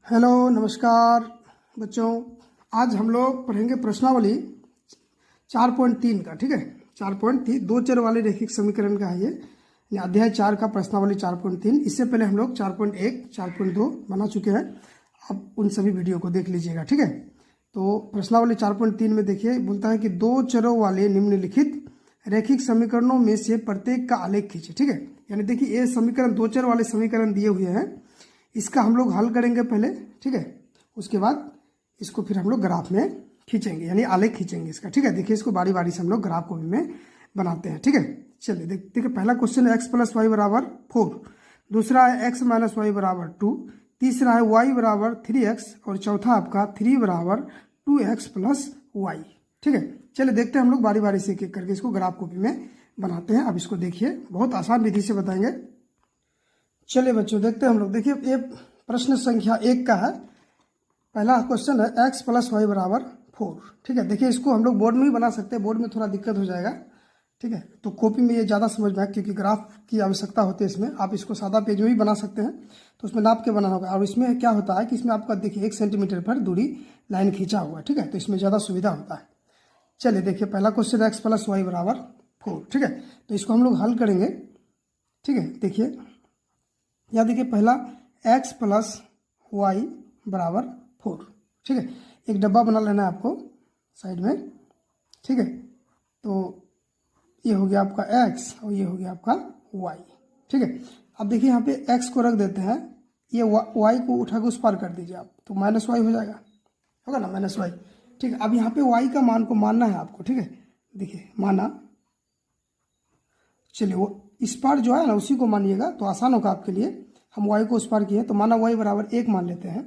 Hello नमस्कार बच्चों। आज हम लोग पढ़ेंगे प्रश्नावली 4.3 का। ठीक है, 4.3 दो चर वाले रैखिक समीकरण का है ये अध्याय 4 का प्रश्नावली 4.3। इससे पहले हम लोग 4.1 4.2 बना चुके हैं। अब उन सभी वीडियो को देख लीजिएगा। ठीक है, तो प्रश्नावली 4.3 में देखिए, बोलता है कि दो चरों वाले निम्नलिखित रैखिक समीकरणों में से प्रत्येक का आलेख खींचे। ठीक है, यानी देखिए ये समीकरण दो चर वाले समीकरण दिए हुए हैं, इसका हम लोग हल करेंगे पहले। ठीक है, उसके बाद इसको फिर हम लोग ग्राफ में खींचेंगे, यानी आलेख खींचेंगे इसका। ठीक है, देखिए इसको बारी बारी से हम लोग ग्राफ कॉपी में बनाते हैं। ठीक है, चलिए देखिए पहला क्वेश्चन है x + y = 4, दूसरा है x - y = 2, तीसरा है y = 3x और चौथा आपका 3 = 2x + y। ठीक है, चलिए देखते हैं हम लोग बारी बारी से एक एक करके इसको ग्राफ कॉपी में बनाते हैं। अब इसको देखिए, बहुत आसान विधि से बताएंगे। चलिए बच्चों देखते हैं हम लोग। देखिए ये प्रश्न संख्या 1 का है। पहला क्वेश्चन है x + y = 4। ठीक है, देखिए इसको हम लोग बोर्ड में ही बना सकते हैं, बोर्ड में थोड़ा दिक्कत हो जाएगा। ठीक है, तो कॉपी में ये ज़्यादा समझ में आए क्योंकि ग्राफ की आवश्यकता होती है इसमें। आप इसको सादा पेज में भी बना सकते हैं, तो उसमें नाप के बनाना होगा। और इसमें क्या होता है कि इसमें आपका देखिए 1 सेंटीमीटर पर दूरी लाइन खींचा हुआ है। ठीक है, तो इसमें ज़्यादा सुविधा होता है। चलिए देखिए पहला क्वेश्चन x + y = 4। ठीक है, तो इसको हम लोग हल करेंगे। ठीक है, देखिए यहाँ देखिए पहला x + y = 4। ठीक है, एक डब्बा बना लेना है आपको साइड में। ठीक है, तो ये हो गया आपका x और ये हो गया आपका y। ठीक है, अब देखिए यहाँ पे x को रख देते हैं, ये y को उठा के उस पार कर दीजिए आप, तो -y हो जाएगा, होगा ना -y। ठीक है, अब यहाँ पे y का मान को मानना है आपको। ठीक है, देखिए माना, चलिए वो इस पार जो है ना उसी को मानिएगा तो आसान होगा आपके लिए। हम y को उस पार किए तो माना y = 1 मान लेते हैं,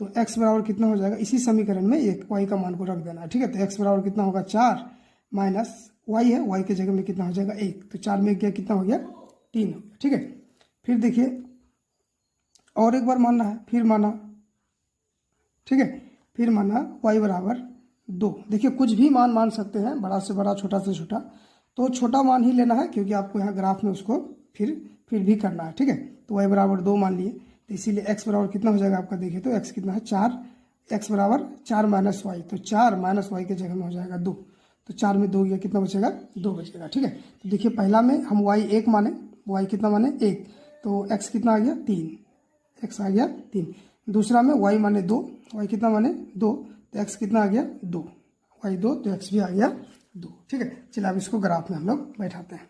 तो x बराबर कितना हो जाएगा, इसी समीकरण में एक y का मान को रख देना है। ठीक है, तो x बराबर कितना होगा 4 माइनस y है, y के जगह में कितना हो जाएगा 1, तो 4 में क्या कितना हो गया 3 हो गया। ठीक है, फिर देखिए और एक बार मानना है, फिर माना। ठीक है, फिर माना y = 2। देखिए कुछ भी मान सकते हैं, बड़ा से बड़ा छोटा से छोटा, तो छोटा मान ही लेना है क्योंकि आपको यहाँ ग्राफ में उसको फिर भी करना है। ठीक है, तो y = 2 मान लिए, तो इसीलिए x बराबर कितना हो जाएगा आपका, देखिए तो x कितना है 4, x बराबर 4 - y, तो 4 - y के जगह में हो जाएगा 2, तो 4 में 2 गया, कितना बचेगा 2 बचेगा। ठीक है, तो देखिए पहला में हम y 1 माने, y कितना माने 1, तो x कितना आ गया 3, x आ गया 3। दूसरा में y माने 2, y कितना माने 2, तो x कितना आ गया 2, y 2, तो x भी आ गया 2। ठीक है, चलिए अब इसको ग्राफ में हम लोग बैठाते हैं।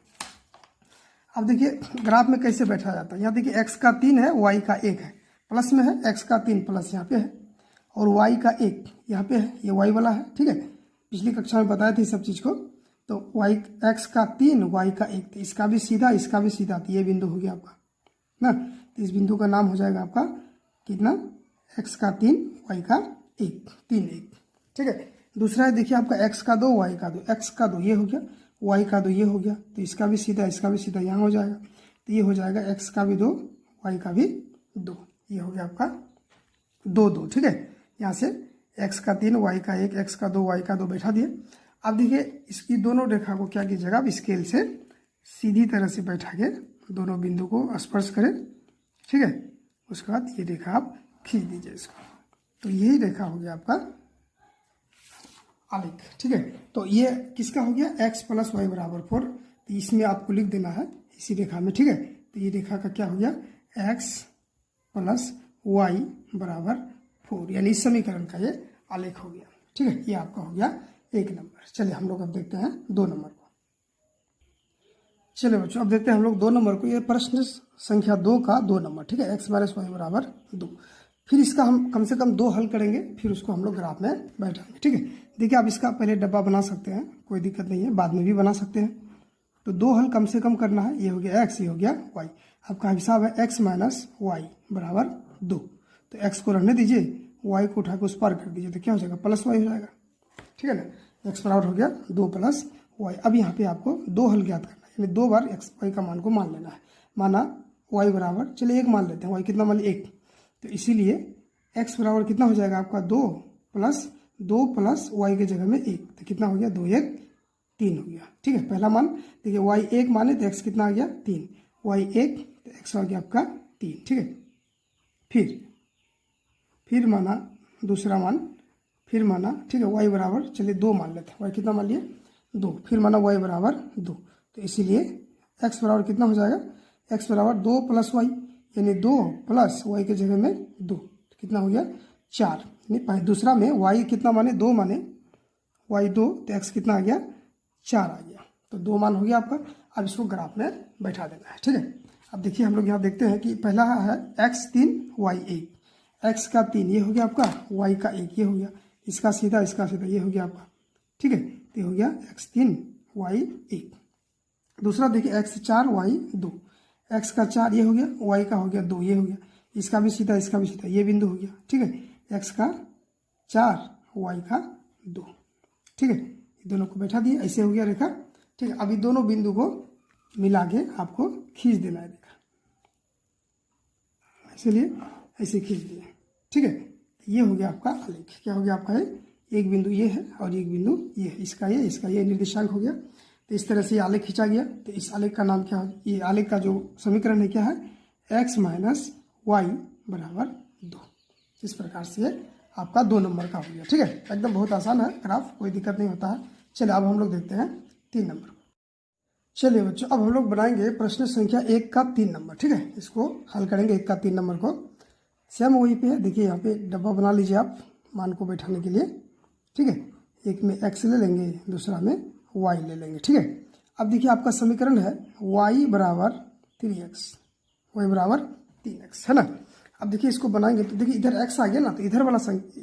अब देखिए ग्राफ में कैसे बैठा जाता है। यहाँ देखिए x का 3 है, y का 1 है, प्लस में है x का 3 प्लस यहाँ पे है, और y का 1 यहाँ पे है, ये y वाला है। ठीक है, पिछली कक्षा में बताया था सब चीज़ को। तो x का 3 y का 1, तो इसका भी सीधा इसका भी सीधा, तो ये बिंदु हो गया आपका ना, तो इस बिंदु का नाम हो जाएगा आपका कितना, x का 3 y का 1, 3 1। ठीक है, दूसरा है देखिए आपका x का 2 y का 2, x का 2 ये हो गया, y का 2 ये हो गया, तो इसका भी सीधा यहाँ हो जाएगा, तो ये हो जाएगा x का भी 2 y का भी 2, ये हो गया आपका 2 2। ठीक है, यहाँ से x का 3 y का 1, x का 2 y का 2 बैठा दिए। अब देखिए इसकी दोनों रेखा को क्या कीजिएगा, अब स्केल से सीधी तरह से बैठा के दोनों बिंदु को स्पर्श करें। ठीक है, उसके बाद ये रेखा आप खींच दीजिए इसको, तो यही रेखा हो गया आपका आलेख। ठीक है, तो ये किसका हो गया, x + y = 4, तो इसमें आपको लिख देना है इसी रेखा में। ठीक है, तो ये रेखा का क्या हो गया, x + y = 4, यानी इस समीकरण का ये आलेख हो गया। ठीक है, ये आपका हो गया 1 नंबर। चलिए हम लोग अब देखते हैं 2 नंबर को। चलिए बच्चों अब देखते हैं हम लोग 2 नंबर को। ये प्रश्न संख्या 2 का 2 नंबर। ठीक है, x - y = 2। फिर इसका हम कम से कम 2 हल करेंगे, फिर उसको हम लोग ग्राफ में बैठाएंगे। ठीक है, देखिए आप इसका पहले डब्बा बना सकते हैं, कोई दिक्कत नहीं है, बाद में भी बना सकते हैं। तो 2 हल कम से कम करना है, ये हो गया x, ये हो गया y। आपका हिसाब है x - y = 2, तो x को रहने दीजिए, y को उठा के उस पार कर दीजिए, तो क्या हो जाएगा +y हो जाएगा। ठीक है ना, x बराबर हो गया 2 + y। अब यहाँ पे आपको 2 हल ज्ञात करना है, यानी 2 बार x y का मान को मान लेना है। माना y बराबर, चलिए 1 मान लेते हैं, y कितना मान लिया 1, तो इसीलिए x बराबर कितना हो जाएगा आपका 2 + y के जगह में 1, तो कितना हो गया 2 1 3 हो गया। ठीक है, पहला मान देखिए y 1 माने तो x कितना आ गया 3, y 1 तो x आ गया आपका 3। ठीक है, फिर फिर माना दूसरा मान, फिर माना, ठीक है, y बराबर, चलिए 2 मान लेते हैं। y कितना मान लिए 2, फिर माना y बराबर 2, तो इसीलिए x बराबर कितना हो जाएगा, x बराबर 2 प्लस y, यानी 2 प्लस y के जगह में 2, तो कितना हो गया 4। यानी दूसरा में y कितना माने 2 माने, y 2, तो x कितना आ गया 4 आ गया। तो 2 मान हो गया आपका। अब इसको ग्राफ में बैठा देना है, ठीक है। अब देखिए हम लोग यहाँ देखते हैं कि पहला है x 3 y 1, x का 3 ये हो गया आपका, y का 1 ये हो गया, इसका सीधा ये हो गया आपका, ठीक है। तो ये हो गया x 3 y 1। दूसरा देखिए x 4 y 2, x का 4 ये हो गया, y का हो गया 2 ये हो गया, इसका भी सीधा ये बिंदु हो गया, ठीक है। x का 4 y का 2, ठीक है। दोनों को बैठा दिए, ऐसे हो गया रेखा, ठीक है। अभी दोनों बिंदु को मिला के आपको खींच देना है रेखा, इसलिए ऐसे खींच दिए, ठीक है। ये हो गया आपका आलेख। क्या हो गया आपका, है एक बिंदु ये है और एक बिंदु ये है, इसका ये निर्देशांक हो गया। तो इस तरह से ये आलेख खींचा गया। तो इस आलेख का नाम क्या है, ये आलेख का जो समीकरण है क्या है, x माइनस वाई बराबर 2। इस प्रकार से आपका 2 नंबर का हो गया, ठीक है। एकदम बहुत आसान है ग्राफ, कोई दिक्कत नहीं होता है। चलिए अब हम लोग देखते हैं 3 नंबर। चलिए बच्चों, अब हम लोग बनाएंगे प्रश्न संख्या 1 का 3 नंबर, ठीक है। इसको हल करेंगे 1 का 3 नंबर को। सेम वहीं पे है, देखिए यहाँ पे डब्बा बना लीजिए आप मान को बैठाने के लिए, ठीक है। एक में x ले लेंगे, दूसरा में y ले लेंगे, ठीक है। अब देखिए आपका समीकरण है y बराबर 3x, y बराबर 3x, है ना। अब देखिए इसको बनाएंगे तो देखिए इधर x आ गया ना, तो इधर वाला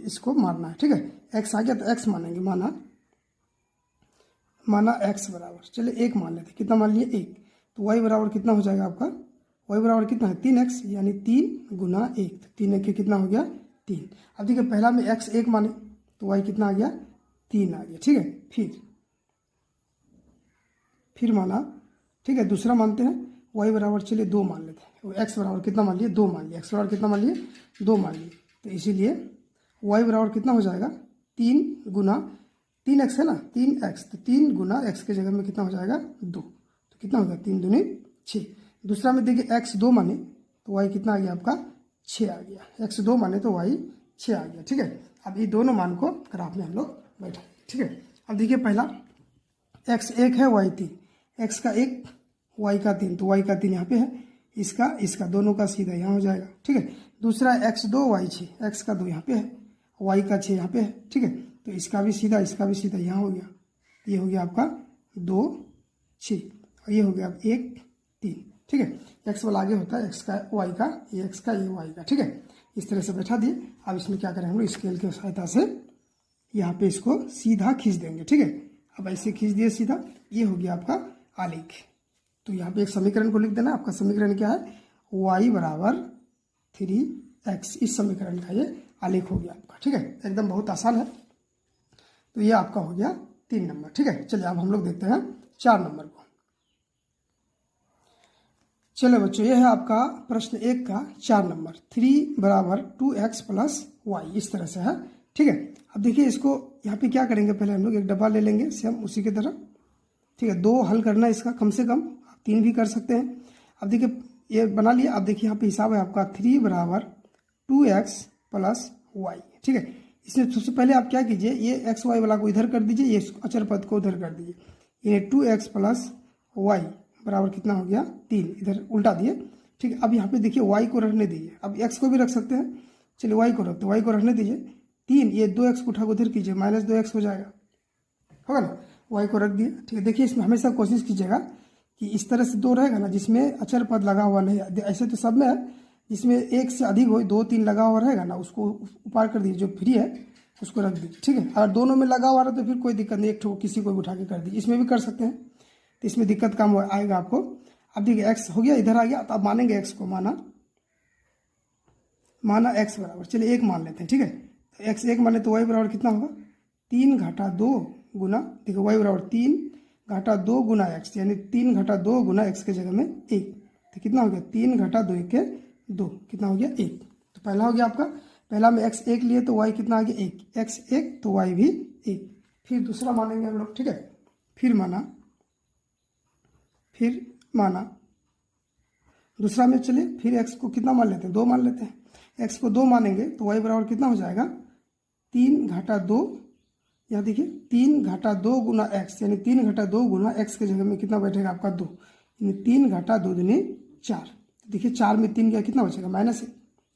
इसको मारना है, ठीक है। x आ गया तो x मानेंगे, माना x बराबर, चलिए 1 मान लेते, कितना मान लिए 1, तो y बराबर कितना हो जाएगा आपका, y बराबर कितना है 3x, यानी 3 गुना 1, तो 3 1 कितना हो गया 3। अब देखिए पहला में x 1 माने तो y कितना आ गया 3 आ गया, ठीक है। फिर माना, ठीक है, दूसरा मानते हैं y बराबर, चलिए 2 मान लेते हैं। x बराबर कितना मान लिए 2 मान लिए, x बराबर कितना मान लिए 2 मान लिए, तो इसीलिए y बराबर कितना हो जाएगा 3 गुना 3x है ना, 3x, तो 3 गुना x के जगह में कितना हो जाएगा 2, तो कितना हो गया 3 दूनी 6। दूसरा में देखिए x 2 माने तो y कितना आ गया आपका 6 आ गया, x 2 माने तो y 6 आ गया, ठीक है। अब ये दोनों मान को ग्राफ में हम लोग बैठाएंगे, ठीक है। अब देखिए पहला x 1 है y 3, x का 1 y का 3, तो y का 3 यहाँ पे है, इसका दोनों का सीधा यहाँ हो जाएगा, ठीक है। दूसरा x 2 y 6, x का 2 यहाँ पे है, y का 6 यहाँ पे है, ठीक है। तो इसका भी सीधा यहाँ हो गया, ये हो गया आपका 2 6, और ये हो गया 1 3, ठीक है। x वाला आगे होता है x का y का, ये x का ये y का, ठीक है। इस तरह से बैठा दिए। अब इसमें क्या करें हम लोग, स्केल की सहायता से यहाँ पे इसको सीधा खींच देंगे, ठीक है। अब ऐसे खींच दिए सीधा, ये हो गया आपका आलेख। तो यहाँ पे एक समीकरण को लिख देना। आपका समीकरण क्या है, y बराबर 3x, इस समीकरण का ये आलेख हो गया आपका, ठीक है। एकदम बहुत आसान है। तो ये आपका हो गया 3 नंबर, ठीक है। चलिए अब हम लोग देखते हैं 4 नंबर को। चलो बच्चों, ये है आपका प्रश्न 1 का 4 नंबर, 3 बराबर 2x प्लस वाई, इस तरह से है, ठीक है। अब देखिए इसको यहाँ पे क्या करेंगे, पहले हम लोग एक डब्बा ले लेंगे सेम उसी की तरह, ठीक है। 2 हल करना है इसका कम से कम, आप 3 भी कर सकते हैं। अब देखिए ये बना लिया। अब देखिए यहाँ पे हिसाब है आपका 3 बराबर 2x प्लस वाई, ठीक है। इसमें सबसे पहले आप क्या कीजिए, ये एक्स वाई वाला को इधर कर दीजिए, ये अचर पद को उधर कर दीजिए। ये 2x प्लस वाई बराबर कितना हो गया 3, इधर उल्टा दिए, ठीक है। अब यहाँ पे देखिए y को रखने दीजिए, अब x को भी रख सकते हैं, चलिए y को रखते, y को रखने दीजिए 3, ये 2x को उठा उधर कीजिए, माइनस 2x हो जाएगा, होगा ना। y को रख दिए, ठीक है। देखिए इसमें हमेशा कोशिश कीजिएगा कि इस तरह से 2 रहेगा ना जिसमें अचर पद लगा हुआ नहीं, ऐसे तो सब में है, जिसमें 1 से अधिक हो 2 3 लगा हुआ रहेगा ना, उसको ऊपर कर दीजिए, जो फ्री है उसको रख दीजिए, ठीक है। अगर दोनों में लगा हुआ रहा तो फिर कोई दिक्कत नहीं, एक ठो किसी को भी उठा के कर दीजिए, इसमें भी कर सकते हैं, तो इसमें दिक्कत कम आएगा आपको। अब देखिए x हो गया, इधर आ गया, तो अब मानेंगे x को, माना x बराबर, चलिए 1 मान लेते हैं, ठीक है। तो x 1 माने तो y बराबर कितना होगा 3 घटा 2 गुना, देखो y बराबर 3 घटा 2 गुना x, यानी 3 घटा 2 गुना x के जगह में 1, तो कितना हो गया 3 घटा 2 के 2, कितना हो गया 1। तो पहला हो गया आपका, पहला में x 1 लिए तो y कितना आ गया 1, x 1 तो y भी 1। फिर दूसरा मानेंगे हम लोग, ठीक है। फिर माना दूसरा में, चलिए फिर x को कितना मान लेते हैं 2 मान लेते हैं, एक्स को 2 मानेंगे तो वाई बराबर कितना हो जाएगा, 3 घाटा 2, यहाँ देखिए 3 घाटा 2 गुना एक्स, यानी 3 घाटा 2 गुना एक्स के जगह में कितना बैठेगा आपका 2, यानी 3 घाटा 2 दूनी 4। देखिए 4 में 3 गया, कितना बचेगा -1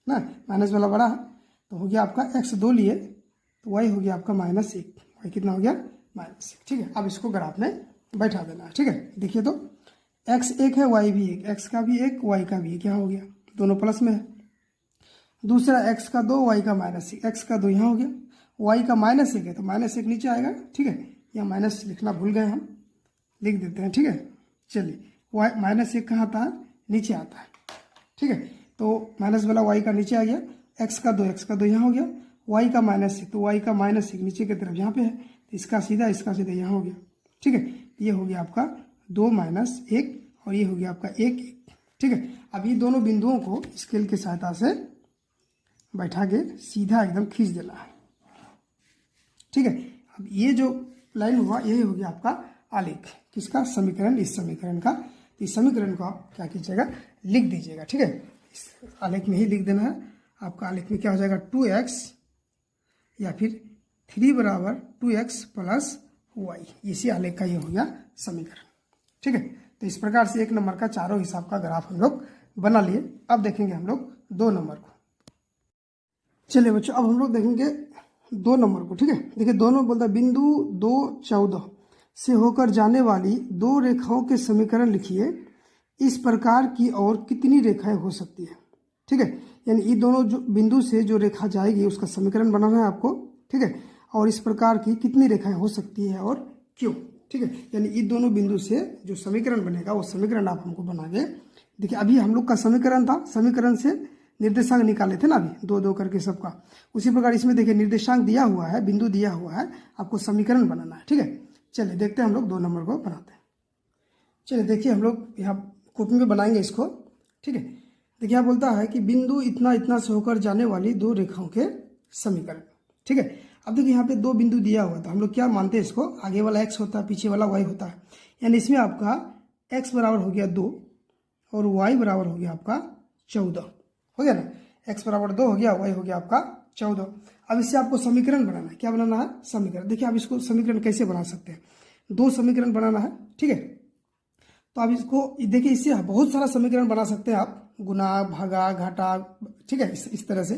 ना, माइनस वाला बड़ा है तो हो गया आपका एक्स 2 लिए तो वाई हो गया आपका -1, वाई कितना हो गया -1। ठीक है, अब इसको ग्राफ में बैठा देना है। ठीक है, देखिए तो एक्स 1 है, वाई भी 1, एक्स का भी 1 वाई का भी 1, क्या हो गया, दोनों प्लस में है। दूसरा एक्स का 2 वाई का -1, एक्स का 2 यहाँ हो गया, वाई का -1 है तो -1 नीचे आएगा। ठीक है, यहाँ माइनस लिखना भूल गए हम, लिख देते हैं। ठीक है, चलिए वाई -1 कहाँ आता है, नीचे आता है। ठीक है, तो माइनस वाला वाई का नीचे आ गया, एक्स का 2 यहाँ हो गया, वाई का -1 तो वाई का -1 नीचे की तरफ यहाँ पे है तो इसका सीधा यहाँ हो गया। ठीक है, ये हो गया आपका 2 - 1 और ये हो गया आपका 1 1। ठीक है, अब ये दोनों बिंदुओं को स्केल की सहायता से बैठा के सीधा एकदम खींच देना है। ठीक है, अब ये जो लाइन हुआ यही हो गया आपका आलेख, किसका, समीकरण, इस समीकरण का। इस समीकरण को आप क्या कीजिएगा, लिख दीजिएगा। ठीक है, इस आलेख में ही लिख देना है। आपका आलेख में क्या हो जाएगा, 2x या फिर 3 बराबर 2x प्लस वाई, इसी आलेख का ये हो गया समीकरण। ठीक है, तो इस प्रकार से 1 नंबर का चारों हिसाब का ग्राफ हम लोग बना लिए। अब देखेंगे हम लोग 2 नंबर को। चलिए बच्चों, अब हम लोग देखेंगे 2 नंबर को। ठीक है, देखिए दोनों बोलता है बिंदु 2 14 से होकर जाने वाली 2 रेखाओं के समीकरण लिखिए, इस प्रकार की और कितनी रेखाएं हो सकती है। ठीक है, यानी ये दोनों जो बिंदु से जो रेखा जाएगी उसका समीकरण बनाना है आपको। ठीक है, और इस प्रकार की कितनी रेखाएं हो सकती है और क्यों। ठीक है, यानी ये दोनों बिंदु से जो समीकरण बनेगा वो समीकरण आप हमको बना के देखिए। अभी हम लोग का समीकरण था, समीकरण से निर्देशांक निकाले थे ना अभी 2 2 करके सबका, उसी प्रकार इसमें देखिए निर्देशांक दिया हुआ है, बिंदु दिया हुआ है, आपको समीकरण बनाना है। ठीक है, चलिए देखते हैं हम लोग 2 नंबर को बनाते हैं। चलिए देखिए हम लोग यहाँ कॉपी में बनाएंगे इसको। ठीक है, देखिए यहाँ बोलता है कि बिंदु इतना इतना से होकर जाने वाली 2 रेखाओं के समीकरण। ठीक है, अब देखिए यहाँ पे 2 बिंदु दिया हुआ था, हम लोग क्या मानते हैं इसको, आगे वाला x होता है, पीछे वाला y होता है। यानी इसमें आपका x बराबर हो गया 2 और y बराबर हो गया आपका 14, हो गया ना, x बराबर 2 हो गया, y हो गया आपका 14। अब इससे आपको समीकरण बनाना है, क्या बनाना है, समीकरण। देखिए आप इसको समीकरण कैसे बना सकते हैं, 2 समीकरण बनाना है। ठीक है, तो आप इसको देखिए, इससे बहुत सारा समीकरण बना सकते हैं आप, गुना, भागा, घाटा। ठीक है, इस तरह से।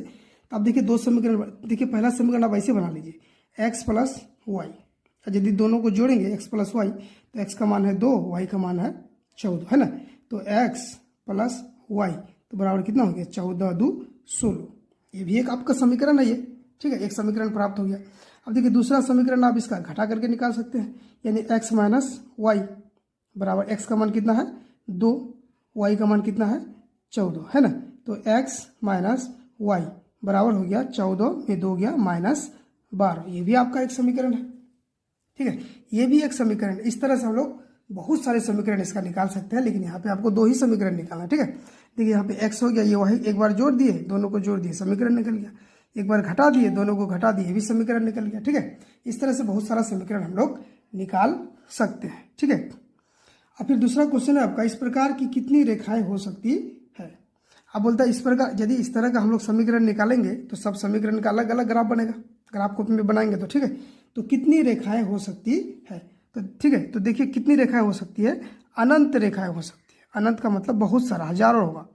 तो आप देखिए 2 समीकरण, देखिए पहला समीकरण आप ऐसे बना लीजिए, x प्लस वाई, यदि दोनों को जोड़ेंगे x प्लस वाई तो x का मान है 2, y का मान है 14, है ना। तो x प्लस वाई तो बराबर कितना हो गया, 14 2 16। ये भी एक आपका समीकरण है ये। ठीक है, एक समीकरण प्राप्त हो गया। अब देखिए दूसरा समीकरण आप इसका घटा करके निकाल सकते हैं, यानी x माइनस वाई बराबर, x का मान कितना है 2, y का मान कितना है 14, है ना। तो x माइनस वाई बराबर हो गया 14 में 2 गया -12, ये भी आपका एक समीकरण है। ठीक है, ये भी एक समीकरण है। इस तरह से हम लोग बहुत सारे समीकरण इसका निकाल सकते हैं, लेकिन यहाँ पे आपको 2 ही समीकरण निकालना है। ठीक है, देखिए यहाँ पे x हो गया, ये वही एक बार जोड़ दिए, दोनों को जोड़ दिए, समीकरण निकल गया। एक बार घटा दिए, दोनों को घटा दिए, भी समीकरण निकल गया। ठीक है, इस तरह से बहुत सारा समीकरण हम लोग निकाल सकते हैं। ठीक है, अब फिर दूसरा क्वेश्चन है आपका, इस प्रकार की कितनी रेखाएं हो सकती है। अब बोलता है इस प्रकार, यदि इस तरह का हम लोग समीकरण निकालेंगे तो सब समीकरण का अलग अलग ग्राफ बनेगा, ग्राफ कॉपी में बनाएंगे तो। ठीक है, तो कितनी रेखाएं हो सकती है, तो ठीक है, तो देखिए कितनी रेखाएं हो सकती है, अनंत रेखाएं हो सकती है। अनंत का मतलब बहुत सारा, हजारों होगा।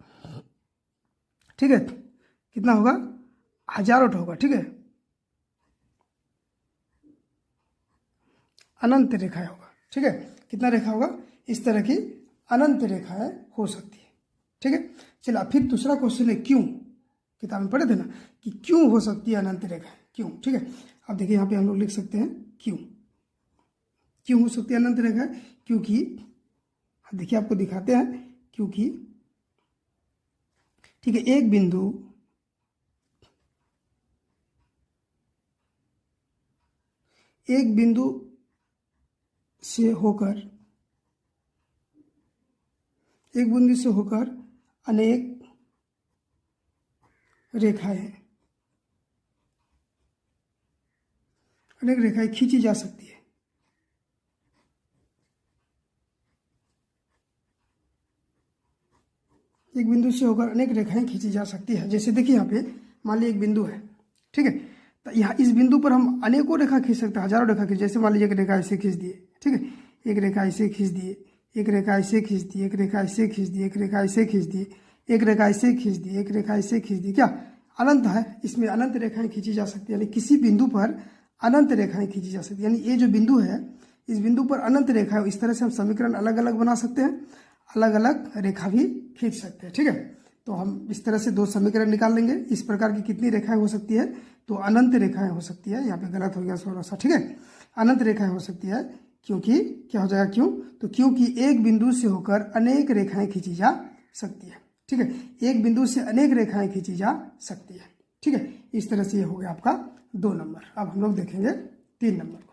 ठीक है, कितना होगा, हजारों होगा। ठीक है, अनंत रेखाएं होगा। ठीक है, कितना रेखा होगा, इस तरह की अनंत रेखाएं हो सकती है। ठीक है, चलो फिर दूसरा क्वेश्चन है क्यों। किताब में पढ़े थे ना कि क्यों हो सकती है अनंत रेखाएं, क्यों। ठीक है, अब देखिए यहाँ पे हम लोग लिख सकते हैं क्यों, क्यों हो सकती है अनंत रेखाएं, क्योंकि देखिए आपको दिखाते हैं, क्योंकि ठीक है, एक बिंदु से होकर, एक बिंदु से होकर अनेक रेखाएं हैं, अनेक रेखाएं खींची जा सकती है। एक बिंदु से होकर अनेक रेखाएं खींची जा सकती है। जैसे देखिए यहाँ पे मान लीजिए एक बिंदु है, ठीक है, तो यहाँ इस बिंदु पर हम अनेकों रेखा खींच सकते हैं, हजारों रेखा खींच। जैसे मान लीजिए एक रेखा ऐसे खींच दिए, ठीक है, एक रेखा ऐसे खींच दिए, एक रेखा ऐसे खींच दी, एक रेखा ऐसे खींच दी, एक रेखा ऐसे खींच दी, एक रेखा ऐसे खींच दी, एक रेखा ऐसे खींच दी। क्या अनंत है, इसमें अनंत रेखाएं खींची जा सकती है, यानी किसी बिंदु पर अनंत रेखाएं खींची जा सकती है। यानी ये जो बिंदु है, इस बिंदु पर अनंत रेखा है। इस तरह से हम समीकरण अलग अलग बना सकते हैं, अलग अलग रेखा भी खींच सकते हैं, ठीक है। तो हम इस तरह से दो समीकरण निकाल लेंगे। इस प्रकार की कितनी रेखाएं हो सकती है, तो अनंत रेखाएं हो सकती है। यहाँ पे गलत हो गया थोड़ा सा, ठीक है, अनंत रेखाएं हो सकती है, क्योंकि क्या हो जाएगा, क्यों, तो क्योंकि एक बिंदु से होकर अनेक रेखाएं खींची जा सकती है, ठीक है, एक बिंदु से अनेक रेखाएं खींची जा सकती है, ठीक है। इस तरह से ये हो गया आपका 2 नंबर। अब हम लोग देखेंगे 3 नंबर को।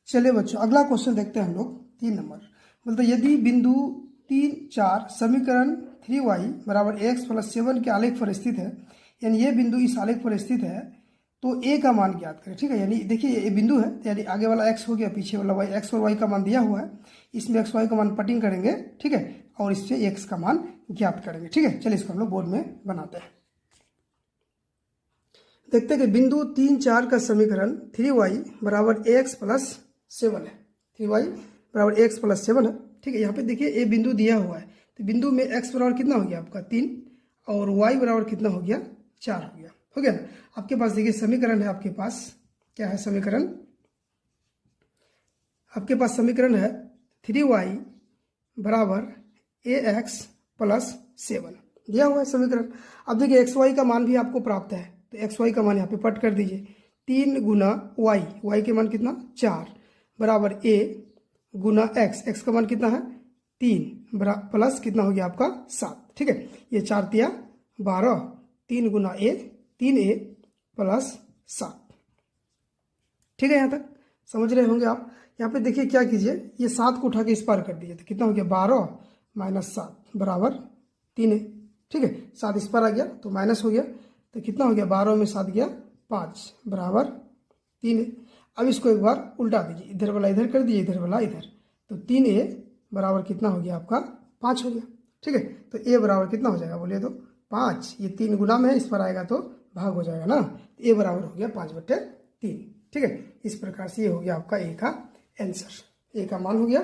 चलिए बच्चों, अगला क्वेश्चन देखते हैं हम लोग 3 नंबर। मतलब यदि बिंदु 3, 4 समीकरण 3y बराबर x + 7 के आलेख पर स्थित है, यानी ये बिंदु इस आलेख पर स्थित है, तो a का मान ज्ञात करें, ठीक है। यानी देखिए ये बिंदु है, यानी आगे वाला x हो गया, पीछे वाला y, x और y का मान दिया हुआ है, इसमें x y का मान पटिंग करेंगे, ठीक है, और इससे x का मान ज्ञात करेंगे, ठीक है। चलिए इसको हम लोग बोर्ड में बनाते हैं। देखते हैं कि बिंदु 3, 4 का समीकरण 3y बराबर x + 7 है, 3y बराबर x + 7 है, ठीक है। यहाँ पे देखिए ये बिंदु दिया हुआ है, तो बिंदु में x बराबर कितना हो गया आपका 3 और y बराबर कितना हो गया 4 हो गया ना। आपके पास देखिए समीकरण है, आपके पास क्या है समीकरण, आपके पास समीकरण है 3y बराबर ax + 7 दिया हुआ है समीकरण। अब देखिए एक्स वाई का मान भी आपको प्राप्त है, तो एक्स वाई का मान यहाँ पे पट कर दीजिए, 3 गुना y, y के मान कितना 4 बराबर a गुना x, x का मान कितना है 3 प्लस कितना हो गया आपका 7, ठीक है। ये 4 तिया 12, 3 गुना a 3a + 7, ठीक है। यहाँ तक समझ रहे होंगे आप। यहाँ पे देखिए क्या कीजिए, ये 7 को उठा के इस पार कर दीजिए, तो कितना हो गया 12 - 7 बराबर 3a, ठीक है। 7 इस पर आ गया तो माइनस हो गया, तो कितना हो गया 12 में 7 गया 5 बराबर 3a। अब इसको एक बार उल्टा दीजिए, इधर वाला इधर कर दीजिए, इधर वाला इधर, तो 3a बराबर कितना हो गया आपका 5 हो गया, ठीक है। तो a बराबर कितना हो जाएगा बोलिए तो 5, ये 3 गुना में है, इस पर आएगा तो भाग हो जाएगा ना, तो a बराबर हो गया 5/3, ठीक है। इस प्रकार से ये हो गया आपका a का आंसर, a का मान हो गया।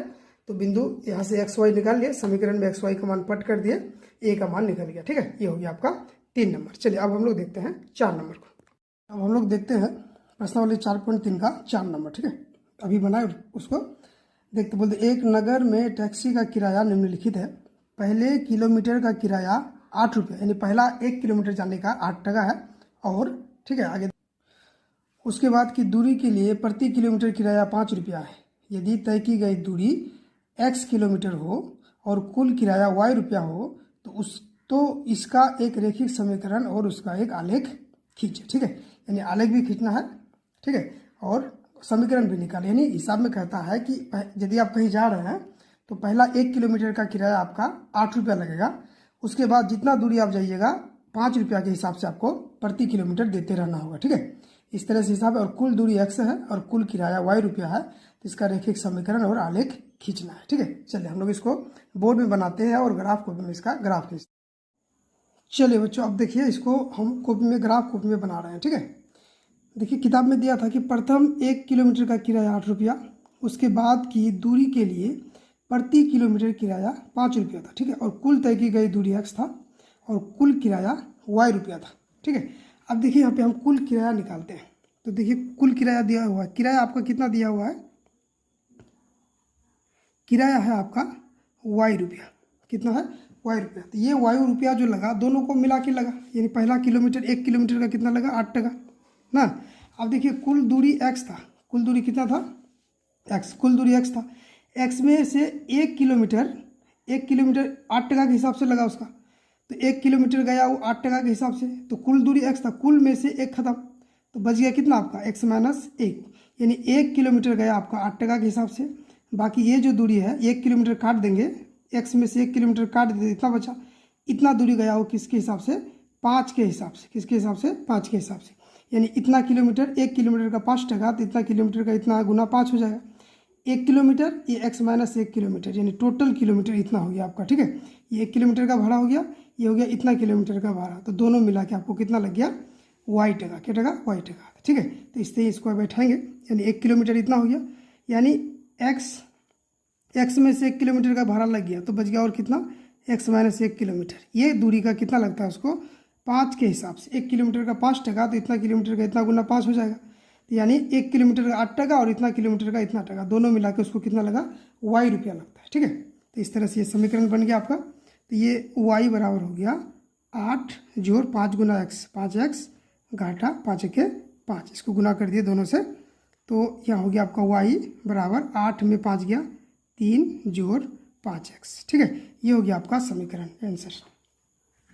तो बिंदु यहाँ से एक्स वाई निकाल लिया, समीकरण में एक्स वाई का मान पट कर दिए, a का मान निकल गया, ठीक है। ये हो गया आपका 3 नंबर। चलिए अब हम लोग देखते हैं 4 नंबर को। अब हम लोग देखते हैं प्रश्नावली 4.3 का 4 नंबर, ठीक है, अभी बनाए उसको देखते। बोलते एक नगर में टैक्सी का किराया निम्नलिखित है, पहले किलोमीटर का किराया 8 रुपये, यानी पहला 1 किलोमीटर जाने का 8 टका है, और ठीक है आगे उसके बाद की दूरी के लिए प्रति किलोमीटर किराया 5 रुपया है। यदि तय की गई दूरी x किलोमीटर हो और कुल किराया y रुपया हो, तो इसका एक रैखिक समीकरण और उसका एक आलेख खींचे, ठीक है। यानी आलेख भी खींचना है, ठीक है, और समीकरण भी निकाले। यानी हिसाब में कहता है कि यदि आप कहीं जा रहे हैं तो पहला 1 किलोमीटर का किराया आपका 8 रुपया लगेगा, उसके बाद जितना दूरी आप जाइएगा 5 रुपया के हिसाब से आपको प्रति किलोमीटर देते रहना होगा, ठीक है। इस तरह से हिसाब है, और कुल दूरी x है और कुल किराया y रुपया है, तो इसका रैखिक समीकरण और आलेख खींचना है, ठीक है। चलिए हम लोग इसको बोर्ड में बनाते हैं और ग्राफ कॉपी में इसका ग्राफ खींचते हैं। चलिए बच्चों अब देखिए इसको हम कॉपी में ग्राफ कॉपी में बना रहे हैं, ठीक है। देखिए किताब में दिया था कि प्रथम 1 किलोमीटर का किराया 8 रुपया, उसके बाद की दूरी के लिए प्रति किलोमीटर किराया 5 रुपया था, ठीक है, और कुल तय की गई दूरी x था और कुल किराया y रुपया था, ठीक है। अब देखिए यहाँ पे हम कुल किराया निकालते हैं, तो देखिए कुल किराया दिया हुआ है, किराया आपका कितना दिया हुआ है, किराया है आपका y रुपया, कितना है y रुपया। तो ये y रुपया जो लगा दोनों को मिला के लगा, यानी पहला किलोमीटर 1 किलोमीटर का कितना लगा 8 टका ना। अब देखिए कुल दूरी x था, कुल दूरी कितना था x, कुल दूरी x था, x में से 1 किलोमीटर 8 टका के हिसाब से लगा उसका, तो 1 किलोमीटर गया वो 8 टका के हिसाब से, तो कुल दूरी x था, कुल में से 1 खत्म, तो बच गया कितना आपका x - 1, यानी 1 किलोमीटर गया आपका 8 टका के हिसाब से। बाकी ये जो दूरी है 1 किलोमीटर काट देंगे, x में से 1 किलोमीटर काट देते इतना बचा, इतना दूरी गया वो किसके हिसाब से 5 के हिसाब से, किसके हिसाब से 5 के हिसाब से, यानी इतना किलोमीटर 1 किलोमीटर का 5 टका, तो इतना किलोमीटर का इतना गुना 5 हो जाएगा। 1 किलोमीटर, ये x माइनस 1 किलोमीटर, यानी टोटल किलोमीटर इतना हो गया आपका, ठीक है। ये 1 किलोमीटर का भाड़ा हो गया, ये हो गया इतना किलोमीटर का भाड़ा, तो दोनों मिला के आपको कितना लग गया, y टका, क्या टका, y टका, ठीक है। तो इससे इसको बैठाएंगे, यानी 1 किलोमीटर इतना हो गया, यानी x में से 1 किलोमीटर का भाड़ा लग गया, तो बच गया और कितना, x माइनस 1 किलोमीटर। ये दूरी का कितना लगता है उसको, 5 के हिसाब से, 1 किलोमीटर का 5 टका, तो इतना किलोमीटर का इतना गुना 5 हो जाएगा, यानी 1 किलोमीटर का 8 टका और इतना किलोमीटर का इतना टका, दोनों मिला के उसको कितना लगा, y रुपया लगता है, ठीक है। तो इस तरह से ये समीकरण बन गया आपका। तो ये y बराबर हो गया 8 जोड़ 5 गुना x, 5x घाटा 5 के 5, इसको गुना कर दिए दोनों से, तो यहाँ हो गया आपका y बराबर 8 में 5 गया 3 जोड़ 5x, ठीक है। ये हो गया आपका समीकरण आंसर,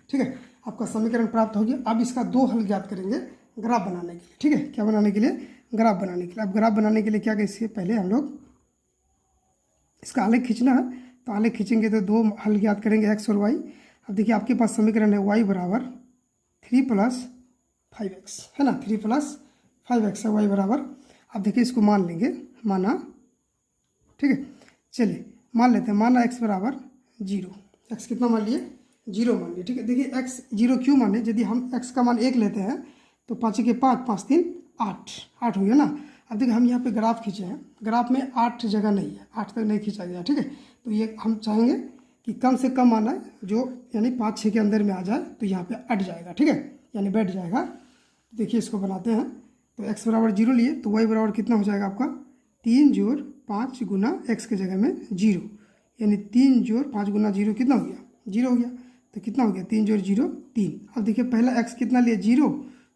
ठीक है। आपका समीकरण प्राप्त हो गया। अब इसका 2 हल ज्ञात करेंगे ग्राफ बनाने के लिए, ठीक है। क्या बनाने के लिए, ग्राफ बनाने के लिए। अब ग्राफ बनाने के लिए क्या करेंगे, पहले हम लोग इसका आलेख खींचना है, तो आलेख खींचेंगे तो 2 हल ज्ञात करेंगे, x और y। अब देखिए आपके पास समीकरण है y बराबर 3 + 5x, है ना, 3 + 5x है y बराबर। अब देखिए इसको मान लेंगे, माना, ठीक है। चलिए मान लेते हैं, माना x बराबर 0, x कितना मान लिए, 0 मान लिए, ठीक है। देखिए x 0 क्यों माने, यदि हम x का मान 1 लेते हैं तो 5 के 5, 5 3 8 हो गया ना। अब देखिए हम यहाँ पे ग्राफ खींचे हैं, ग्राफ में 8 जगह नहीं है, 8 तक नहीं खींचा गया, ठीक है। तो ये हम चाहेंगे कि कम से कम आना है, जो यानी 5 6 के अंदर में आ जाए, तो यहाँ पे अट जाएगा, ठीक है, यानी बैठ जाएगा। देखिए इसको बनाते हैं, तो x बराबर 0 लिए, तो y बराबर कितना हो जाएगा आपका, 3 जोड़ 5 गुना x के जगह में 0, यानी 3 जोड़ 5 गुना 0 कितना हो गया, 0 हो गया। तो कितना हो गया, 3 जोड़ 0 3। अब देखिए पहला x कितना लिए, 0,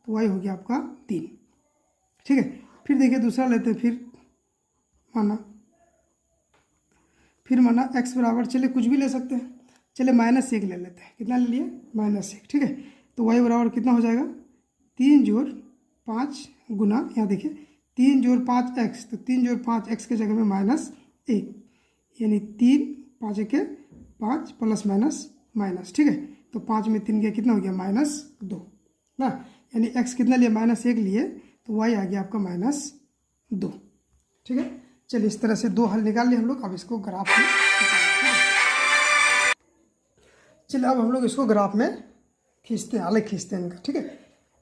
तो y हो गया आपका 3, ठीक है। फिर देखिए दूसरा लेते हैं, फिर माना x बराबर, चलिए कुछ भी ले सकते हैं, चलिए -1 ले लेते हैं, कितना ले लिए, -1, ठीक है। तो y बराबर कितना हो जाएगा, 3 जोड़ 5 गुना, यहाँ देखिए 3 जोड़ 5x, तो 3 जोड़ 5x के जगह में -1, यानी 3 5 के 5 प्लस माइनस, ठीक है। तो 5 में 3 गया, कितना हो गया, -2 ना, यानी x कितना लिए, -1 लिए, तो y आ गया आपका -2, ठीक है। चलिए इस तरह से 2 हल निकाल लिए हम लोग। अब इसको ग्राफ में, चलिए अब हम लोग इसको ग्राफ में खींचते हैं, आलेख खींचते हैं इनका, ठीक है।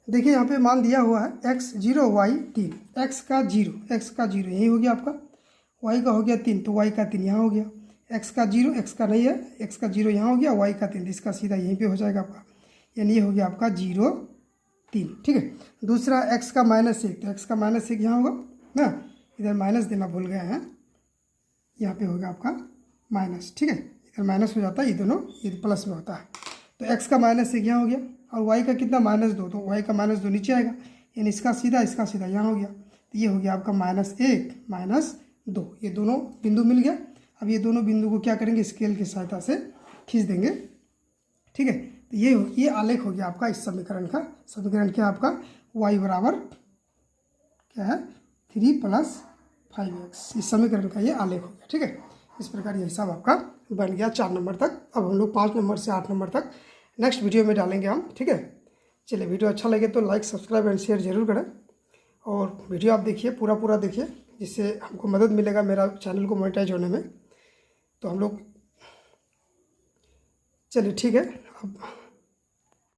देखिए यहाँ पे मान दिया हुआ है x 0 y 3, x का 0 यही हो गया आपका, y का हो गया 3, तो y का 3 यहाँ हो गया, x का 0, x का नहीं है, x का 0 यहाँ हो गया, y का 3, इसका सीधा यहीं पे हो जाएगा आपका, यानी ये हो गया आपका 0 3, ठीक है। दूसरा x का -1, तो x का -1 यहाँ होगा ना, इधर माइनस देना भूल गए हैं, यहाँ पे होगा आपका माइनस, ठीक है, इधर माइनस हो जाता है, ये दोनों ये प्लस में होता है। तो x का -1 यहाँ हो गया, और y का कितना, -2, तो y का -2 नीचे आएगा, यानी इसका सीधा यहाँ हो गया, तो ये हो गया आपका -1 -2, ये दोनों बिंदु मिल गया। अब ये दोनों बिंदु को क्या करेंगे, स्केल की सहायता से खींच देंगे, ठीक है। तो ये आलेख हो गया आपका इस समीकरण का। समीकरण क्या आपका, y बराबर क्या है, 3 + 5x, इस समीकरण का ये आलेख हो गया, ठीक है। इस प्रकार ये हिसाब आपका बन गया 4 नंबर तक। अब हम लोग 5 नंबर से 8 नंबर तक नेक्स्ट वीडियो में डालेंगे हम, ठीक है। चलिए वीडियो अच्छा लगे तो लाइक सब्सक्राइब एंड शेयर जरूर करें, और वीडियो आप देखिए, पूरा देखिए, जिससे हमको मदद मिलेगा मेरा चैनल को मोनेटाइज होने में। तो हम लोग, चलिए ठीक है, अब